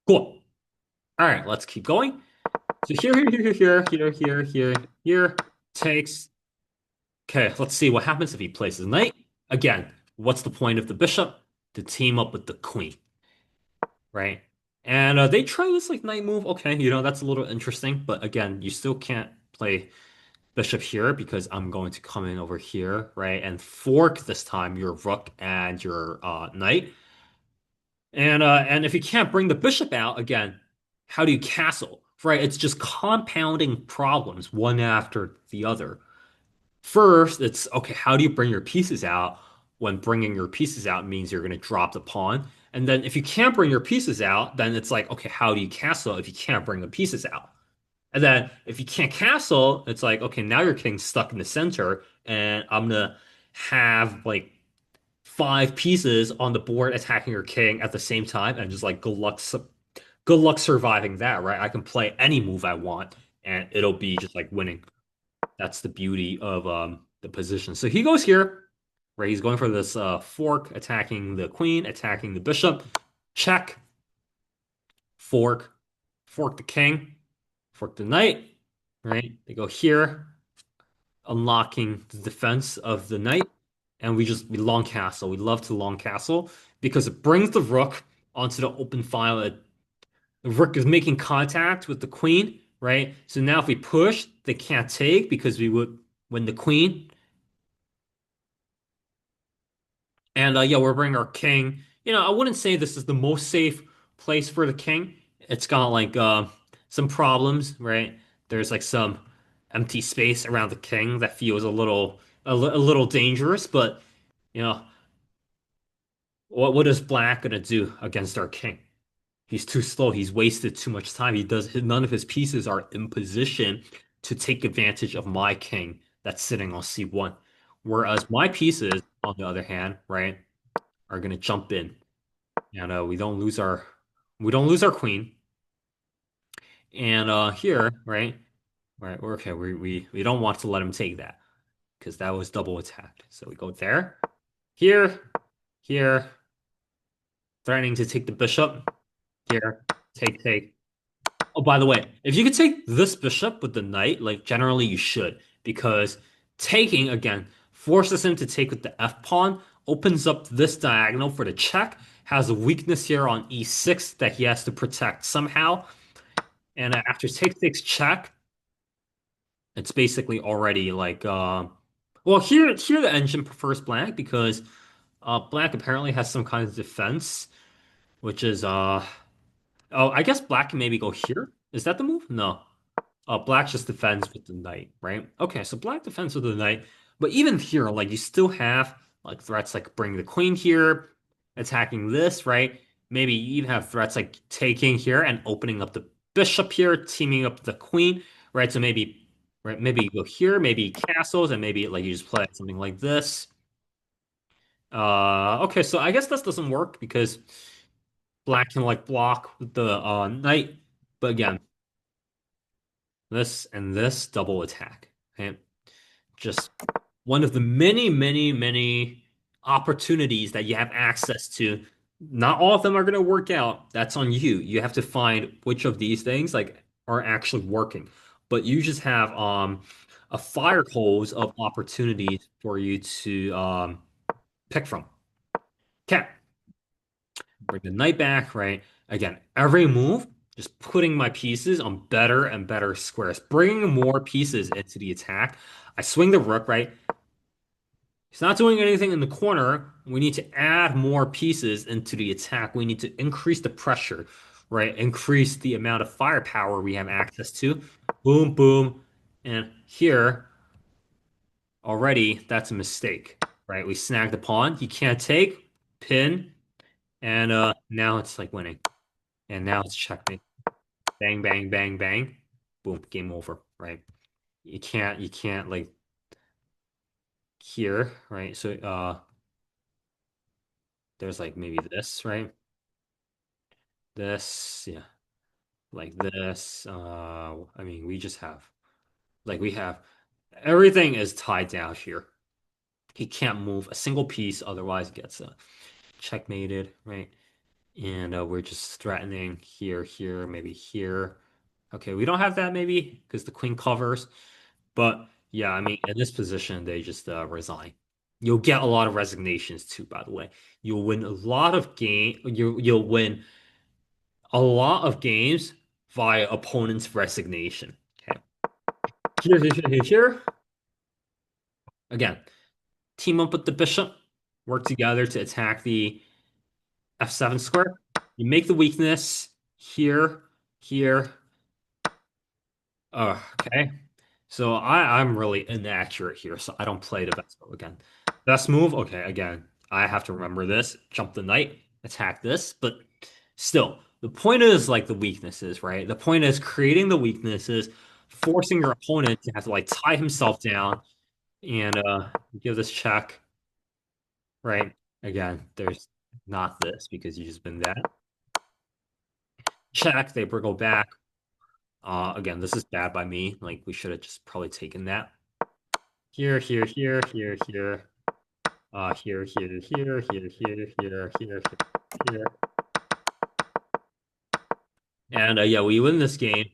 Cool. All right, let's keep going. So here, takes. Okay, let's see what happens if he plays his knight. Again, what's the point of the bishop? To team up with the queen, right? And they try this like knight move. Okay, that's a little interesting, but again, you still can't play bishop here because I'm going to come in over here, right? And fork this time your rook and your knight. And if you can't bring the bishop out again, how do you castle? Right? It's just compounding problems one after the other. First, it's okay, how do you bring your pieces out when bringing your pieces out means you're going to drop the pawn? And then if you can't bring your pieces out, then it's like, okay, how do you castle if you can't bring the pieces out? And then if you can't castle, it's like, okay, now your king's stuck in the center, and I'm gonna have like five pieces on the board attacking your king at the same time, and just like good luck surviving that, right? I can play any move I want, and it'll be just like winning. That's the beauty of the position. So he goes here, right? He's going for this fork, attacking the queen, attacking the bishop. Check, fork, fork the king, fork the knight, right? They go here, unlocking the defense of the knight, and we long castle. We love to long castle because it brings the rook onto the open file. The rook is making contact with the queen, right? So now if we push, they can't take because we would win the queen. And yeah, we're bringing our king. I wouldn't say this is the most safe place for the king. It's got like some problems, right? There's like some empty space around the king that feels a little dangerous, but you know, what is Black gonna do against our king? He's too slow. He's wasted too much time. None of his pieces are in position to take advantage of my king that's sitting on C1. Whereas my pieces, on the other hand, right, are gonna jump in. And we don't lose our queen. And here, right, okay, we don't want to let him take that because that was double attacked. So we go there, here, here, threatening to take the bishop, here, take. Oh, by the way, if you could take this bishop with the knight, like generally you should, because taking again forces him to take with the F pawn, opens up this diagonal for the check, has a weakness here on E6 that he has to protect somehow. And after takes check, it's basically already like well here the engine prefers black because black apparently has some kind of defense, which is oh I guess black can maybe go here. Is that the move? No. Black just defends with the knight, right? Okay, so black defends with the knight, but even here, like you still have like threats like bringing the queen here, attacking this, right? Maybe you even have threats like taking here and opening up the bishop here, teaming up the queen, right? So maybe, right, maybe you go here, maybe castles, and maybe like you just play something like this. Okay, so I guess this doesn't work because black can like block with the knight, but again, this and this double attack. Okay. Just one of the many opportunities that you have access to. Not all of them are going to work out. That's on you. You have to find which of these things like are actually working. But you just have a fire hose of opportunities for you to pick from. Okay, bring the knight back, right? Again, every move, just putting my pieces on better and better squares, bringing more pieces into the attack. I swing the rook, right? He's not doing anything in the corner. We need to add more pieces into the attack. We need to increase the pressure, right? Increase the amount of firepower we have access to. Boom, boom. And here, already, that's a mistake, right? We snagged the pawn. He can't take, pin, and now it's like winning. And now it's checkmate. Bang, bang, bang, bang. Boom, game over, right? You can't like here, right? So there's like maybe this, right? This, yeah, like this. I mean, we just have like we have everything is tied down here. He can't move a single piece, otherwise it gets checkmated, right? And we're just threatening here, here, maybe here. Okay, we don't have that maybe because the queen covers. But yeah, I mean, in this position, they just resign. You'll get a lot of resignations too, by the way. You'll win a lot of you'll win a lot of games via opponent's resignation. Okay. Here. Again, team up with the bishop, work together to attack the f7 square. You make the weakness here, here. Okay. So I'm really inaccurate here, so I don't play the best move again. Best move, okay, again, I have to remember this. Jump the knight, attack this, but still, the point is like the weaknesses, right? The point is creating the weaknesses, forcing your opponent to have to like tie himself down and give this check, right? Again, there's not this because you just been that. Check, they go back. Again, this is bad by me. Like we should have just probably taken that. Here, here, here, here, here. Here, here, here, here, here, here, here, here. And yeah, we win this game.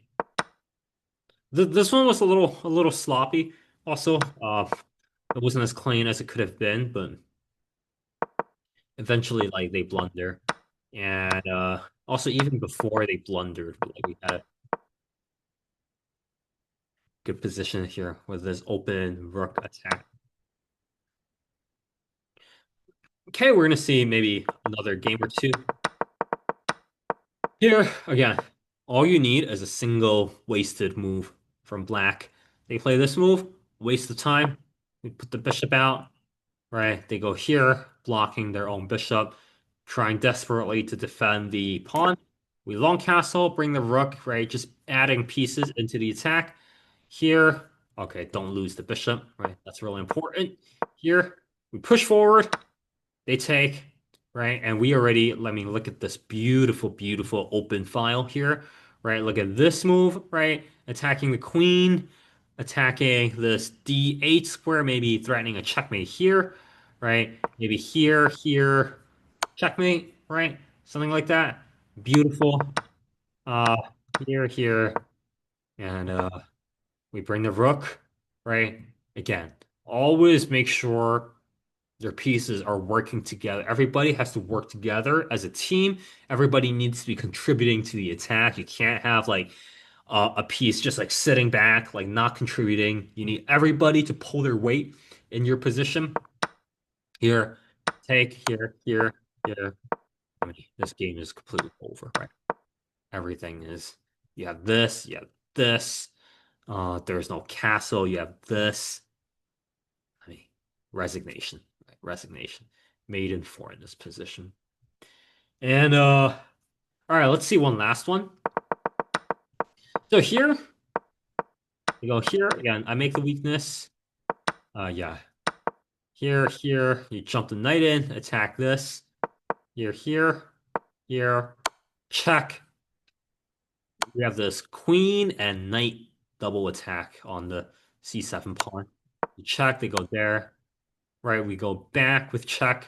Th This one was a little sloppy. Also, it wasn't as clean as it could have been, but eventually, like they blunder. And also, even before they blundered, like we had a good position here with this open rook attack. Okay, we're gonna see maybe another game or two. Here, again, all you need is a single wasted move from black. They play this move, waste of time. We put the bishop out, right? They go here, blocking their own bishop, trying desperately to defend the pawn. We long castle, bring the rook, right? Just adding pieces into the attack. Here, okay, don't lose the bishop, right? That's really important. Here, we push forward, they take, right? And we already, let me look at this beautiful, beautiful open file here, right? Look at this move, right? Attacking the queen, attacking this D8 square, maybe threatening a checkmate here, right? Maybe here, here, checkmate, right? Something like that. Beautiful. Uh, here, here, and we bring the rook, right? Again, always make sure their pieces are working together. Everybody has to work together as a team. Everybody needs to be contributing to the attack. You can't have like a piece just like sitting back, like not contributing. You need everybody to pull their weight in your position. Here, take, here, here, here. I mean, this game is completely over, right? Everything is, you have this, you have this. There's no castle, you have this. I mean, resignation, right? Resignation. Made in four in this position. And all right, let's see one last one. So here we go here again. I make the weakness. Yeah. Here, here, you jump the knight in, attack this. Here, here, here, check. We have this queen and knight double attack on the c7 pawn. You check, they go there. Right, we go back with check.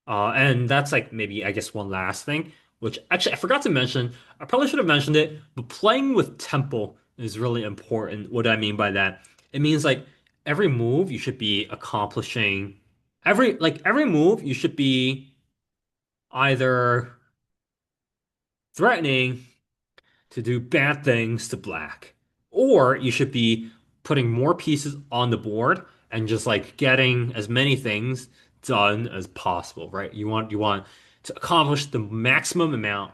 And that's like maybe I guess one last thing, which actually I forgot to mention. I probably should have mentioned it, but playing with tempo is really important. What do I mean by that? It means like every move you should be accomplishing every move you should be either threatening to do bad things to black, or you should be putting more pieces on the board and just like getting as many things done as possible, right? You want to accomplish the maximum amount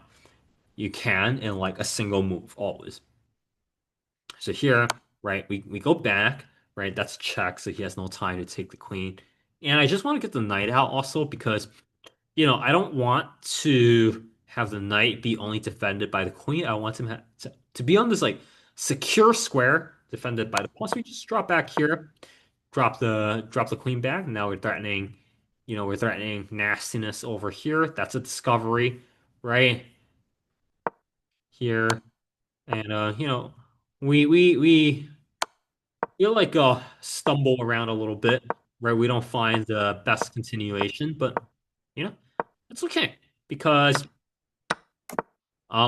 you can in like a single move always. So here, right, we go back, right? That's check, so he has no time to take the queen. And I just want to get the knight out also because I don't want to have the knight be only defended by the queen. I want him to be on this like secure square defended by the pawn. So we just drop back here, drop the queen back. And now we're threatening nastiness over here. That's a discovery, right? Here. And we feel like stumble around a little bit, right? We don't find the best continuation, but you know. It's okay because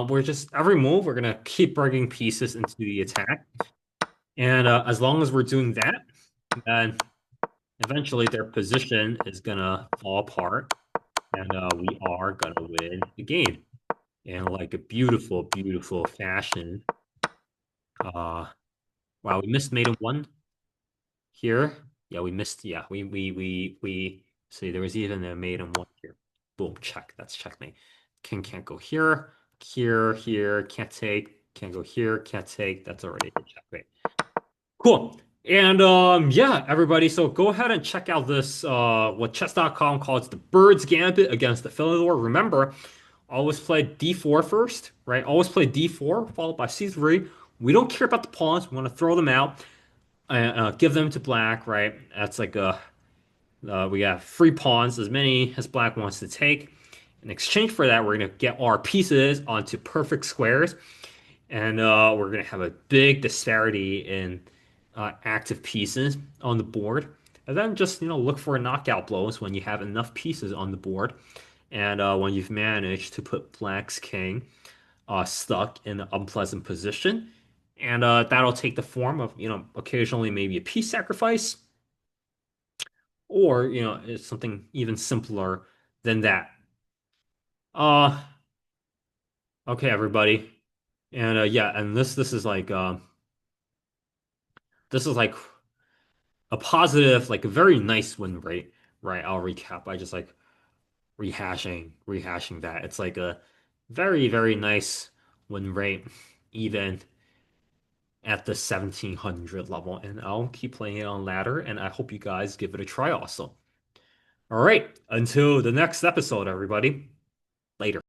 we're just every move we're gonna keep bringing pieces into the attack, and as long as we're doing that, then eventually their position is gonna fall apart, and we are gonna win the game in like a beautiful, beautiful fashion. Uh, wow, we missed mate in one here. Yeah, we missed. Yeah, we. See, there was even a mate in one here. Boom, check. That's checkmate. King can't go here, here, here. Can't take. Can't go here. Can't take. That's already a checkmate. Cool. And yeah, everybody, so go ahead and check out this what chess.com calls the Bird's Gambit against the Philidor. Remember, always play d4 first, right? Always play d4 followed by c3. We don't care about the pawns. We want to throw them out and give them to black, right? That's like we got free pawns, as many as black wants to take. In exchange for that, we're gonna get our pieces onto perfect squares, and we're gonna have a big disparity in active pieces on the board. And then just look for knockout blows when you have enough pieces on the board, and when you've managed to put black's king stuck in an unpleasant position, and that'll take the form of occasionally maybe a piece sacrifice, or it's something even simpler than that. Uh, okay, everybody, and yeah, and this is like this is like a positive, like a very nice win rate, right? I'll recap by just like rehashing that. It's like a very, very nice win rate, even at the 1700 level. And I'll keep playing it on ladder, and I hope you guys give it a try also. All right, until the next episode, everybody. Later.